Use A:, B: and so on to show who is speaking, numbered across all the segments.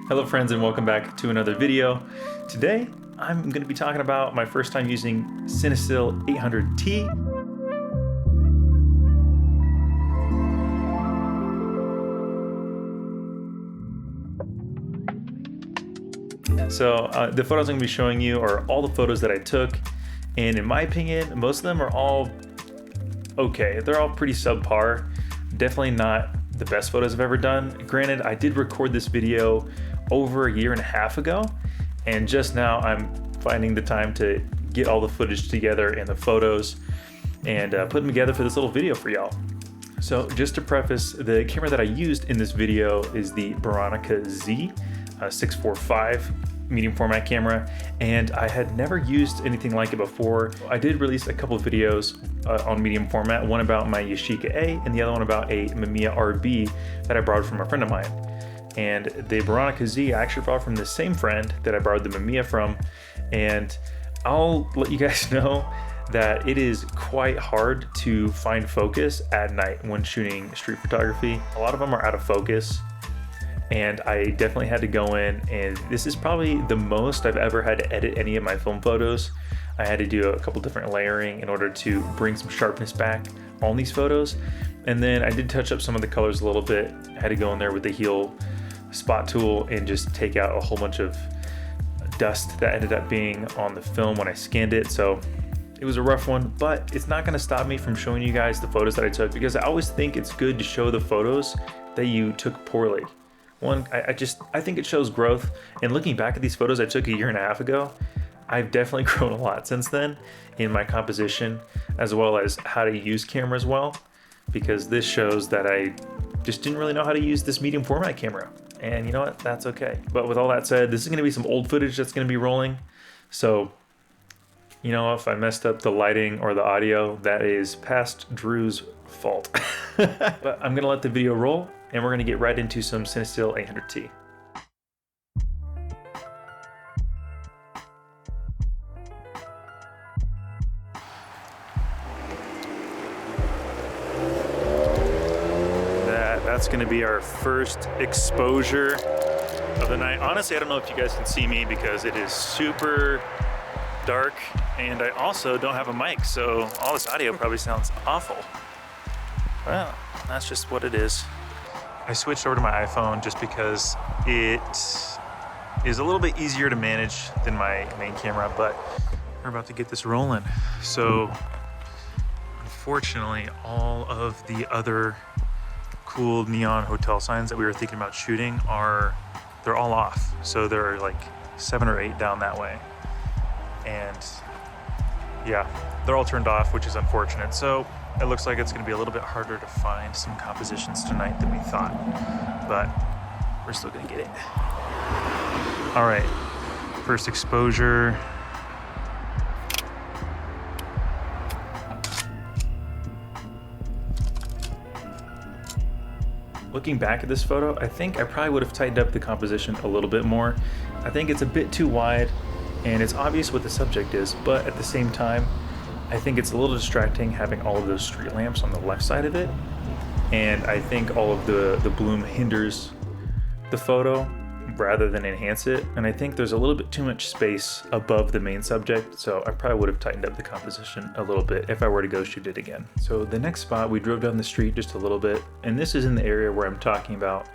A: Hello friends and welcome back to another video. Today I'm going to be talking about my first time using Cinestill 800T. So the photos I'm going to be showing you are all the photos that I took, and in my opinion most of them are all okay. They're all pretty subpar. Definitely not the best photos I've ever done. Granted, I did record this video over a year and a half ago, and just now I'm finding the time to get all the footage together and the photos and put them together for this little video for y'all. So just to preface, the camera that I used in this video is the Veronica Z 645 medium format camera, and I had never used anything like it before. I did release a couple of videos on medium format, one about my Yashica A and the other one about a Mamiya RB that I borrowed from a friend of mine. And the Veronica Z I actually borrowed from the same friend that I borrowed the Mamiya from, and I'll let you guys know that it is quite hard to find focus at night when shooting street photography. A lot of them are out of focus, and I definitely had to go in, and this is probably the most I've ever had to edit any of my film photos. I had to do a couple different layering in order to bring some sharpness back on these photos. And then I did touch up some of the colors a little bit. I had to go in there with the heel spot tool and just take out a whole bunch of dust that ended up being on the film when I scanned it. So it was a rough one, but it's not gonna stop me from showing you guys the photos that I took, because I always think it's good to show the photos that you took poorly. One, I think it shows growth. And looking back at these photos I took a year and a half ago, I've definitely grown a lot since then in my composition, as well as how to use cameras well, because this shows that I just didn't really know how to use this medium format camera. And you know what, that's okay. But with all that said, this is gonna be some old footage that's gonna be rolling. So, you know, if I messed up the lighting or the audio, that is past Drew's fault. But I'm gonna let the video roll, and we're gonna get right into some Cinestill 800T. That's gonna be our first exposure of the night. Honestly, I don't know if you guys can see me because it is super dark, and I also don't have a mic, so all this audio probably sounds awful. Well, that's just what it is. I switched over to my iPhone just because it is a little bit easier to manage than my main camera, but we're about to get this rolling. So unfortunately, all of the other cool neon hotel signs that we were thinking about shooting they're all off. So there are like 7 or 8 down that way. And yeah, they're all turned off, which is unfortunate. So it looks like it's gonna be a little bit harder to find some compositions tonight than we thought, but we're still gonna get it. All right, first exposure. Looking back at this photo, I think I probably would have tightened up the composition a little bit more. I think it's a bit too wide, and it's obvious what the subject is, but at the same time, I think it's a little distracting having all of those street lamps on the left side of it, and I think all of the bloom hinders the photo rather than enhance it, and I think there's a little bit too much space above the main subject, so I probably would have tightened up the composition a little bit if I were to go shoot it again. So the next spot, we drove down the street just a little bit, and this is in the area where I'm talking about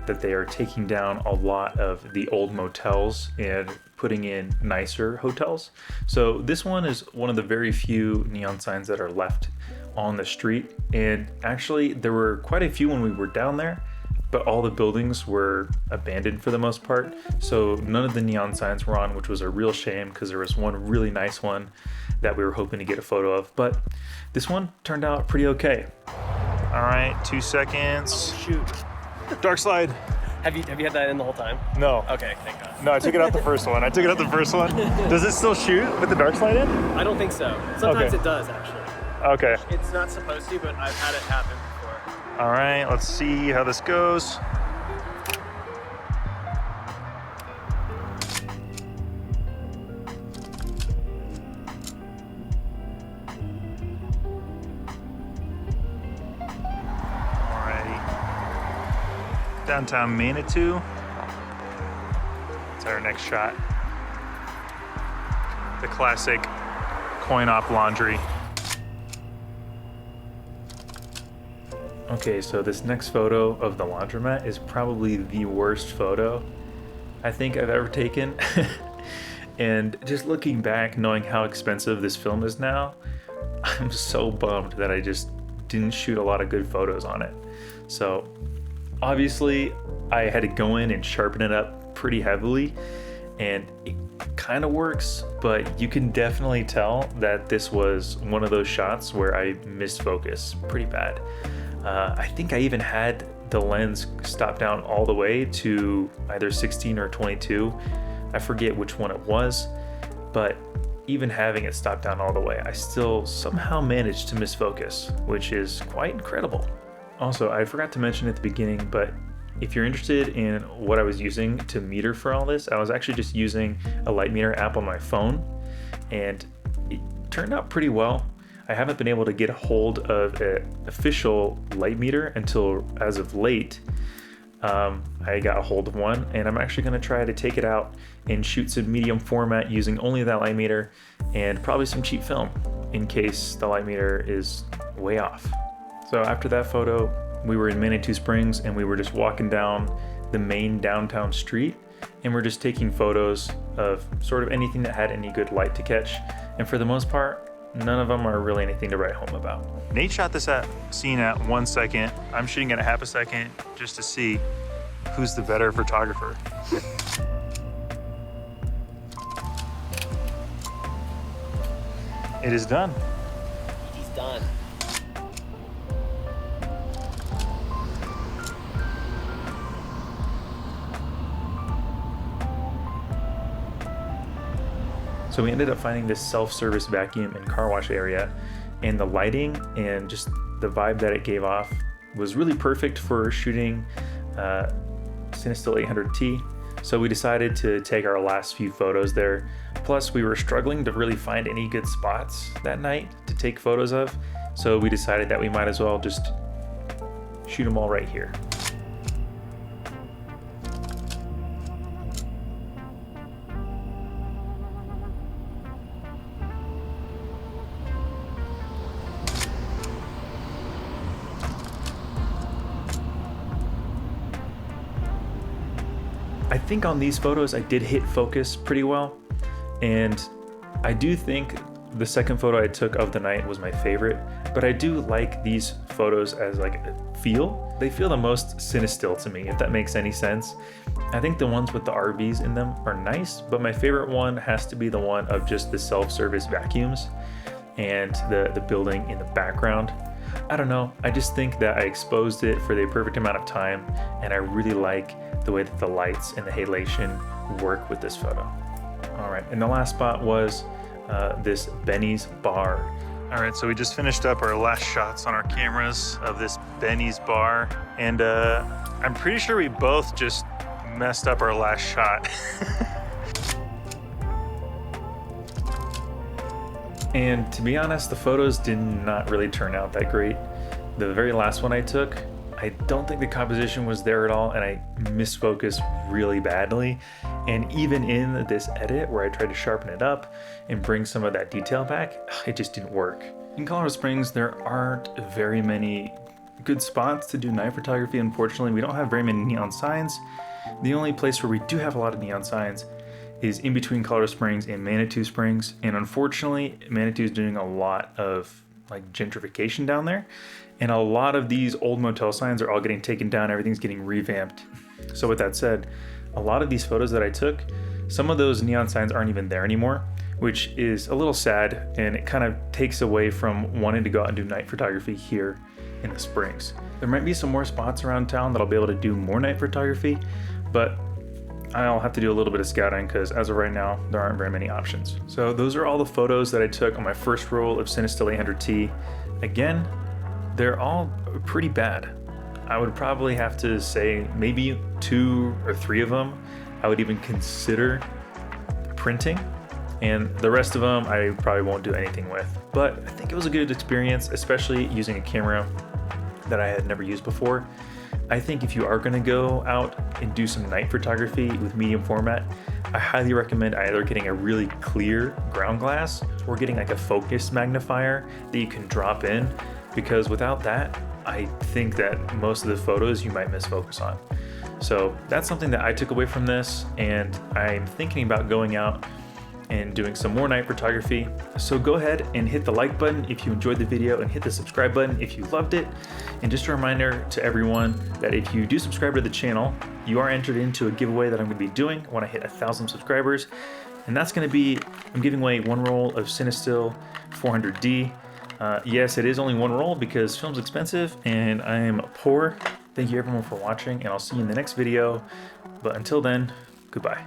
A: that they are taking down a lot of the old motels and putting in nicer hotels. So this one is one of the very few neon signs that are left on the street, and actually there were quite a few when we were down there, but all the buildings were abandoned for the most part, so none of the neon signs were on, which was a real shame because there was one really nice one that we were hoping to get a photo of, but this one turned out pretty okay. All right, 2 seconds.
B: Oh, shoot.
A: Dark slide.
B: Have you had that in the whole time?
A: No.
B: Okay, thank God.
A: No, I took it out the first one. Does it still shoot with the dark slide in?
B: I don't think so. Sometimes
A: Okay.
B: it does, actually.
A: Okay.
B: It's not supposed to, but I've had it happen before.
A: All right, let's see how this goes. Alrighty. Downtown Manitou. to our next shot. The classic coin-op laundry. Okay, so this next photo of the laundromat is probably the worst photo I think I've ever taken. And just looking back, knowing how expensive this film is now, I'm so bummed that I just didn't shoot a lot of good photos on it. So obviously I had to go in and sharpen it up pretty heavily, and it kind of works, but you can definitely tell that this was one of those shots where I missed focus pretty bad. I think I even had the lens stop down all the way to either 16 or 22. I forget which one it was, but even having it stop down all the way, I still somehow managed to miss focus, which is quite incredible. Also, I forgot to mention at the beginning, but if you're interested in what I was using to meter for all this, I was actually just using a light meter app on my phone, and it turned out pretty well. I haven't been able to get a hold of an official light meter until as of late. I got a hold of one, and I'm actually going to try to take it out and shoot some medium format using only that light meter and probably some cheap film in case the light meter is way off. So after that photo, we were in Manitou Springs and we were just walking down the main downtown street, and we're just taking photos of sort of anything that had any good light to catch. And for the most part, none of them are really anything to write home about. Nate shot this scene at 1 second. I'm shooting at a half a second just to see who's the better photographer. It is done.
B: He's done.
A: So we ended up finding this self-service vacuum and car wash area, and the lighting and just the vibe that it gave off was really perfect for shooting Cinestill 800T. So we decided to take our last few photos there. Plus we were struggling to really find any good spots that night to take photos of. So we decided that we might as well just shoot them all right here. I think on these photos I did hit focus pretty well, and I do think the second photo I took of the night was my favorite, but I do like these photos as like a feel. They feel the most Cinestill to me, if that makes any sense. I think the ones with the RVs in them are nice, but my favorite one has to be the one of just the self-service vacuums and the building in the background. I don't know, I just think that I exposed it for the perfect amount of time, and I really like the way that the lights and the halation work with this photo. All right, and the last spot was this Benny's bar. All right, so we just finished up our last shots on our cameras of this Benny's bar, and I'm pretty sure we both just messed up our last shot. And to be honest, the photos did not really turn out that great. The very last one I took, I don't think the composition was there at all, and I misfocused really badly. And even in this edit where I tried to sharpen it up and bring some of that detail back, it just didn't work. In Colorado Springs, there aren't very many good spots to do night photography. Unfortunately, we don't have very many neon signs. The only place where we do have a lot of neon signs is in between Colorado Springs and Manitou Springs, and unfortunately Manitou is doing a lot of like gentrification down there, and a lot of these old motel signs are all getting taken down. Everything's getting revamped. So with that said, a lot of these photos that I took, some of those neon signs aren't even there anymore, which is a little sad, and it kind of takes away from wanting to go out and do night photography here in the Springs. There might be some more spots around town that I'll be able to do more night photography, but I'll have to do a little bit of scouting because as of right now, there aren't very many options. So those are all the photos that I took on my first roll of Cinestill 800T. Again, they're all pretty bad. I would probably have to say maybe 2 or 3 of them I would even consider printing, and the rest of them I probably won't do anything with. But I think it was a good experience, especially using a camera that I had never used before. I think if you are going to go out and do some night photography with medium format, I highly recommend either getting a really clear ground glass or getting like a focus magnifier that you can drop in, because without that, I think that most of the photos you might miss focus on. So that's something that I took away from this, and I'm thinking about going out and doing some more night photography. So go ahead and hit the like button if you enjoyed the video, and hit the subscribe button if you loved it. And just a reminder to everyone that if you do subscribe to the channel, you are entered into a giveaway that I'm going to be doing when I hit 1,000 subscribers. And that's going to be, I'm giving away one roll of Cinestill 400D. Yes, it is only one roll because film's expensive and I am poor. Thank you everyone for watching, and I'll see you in the next video. But until then, goodbye.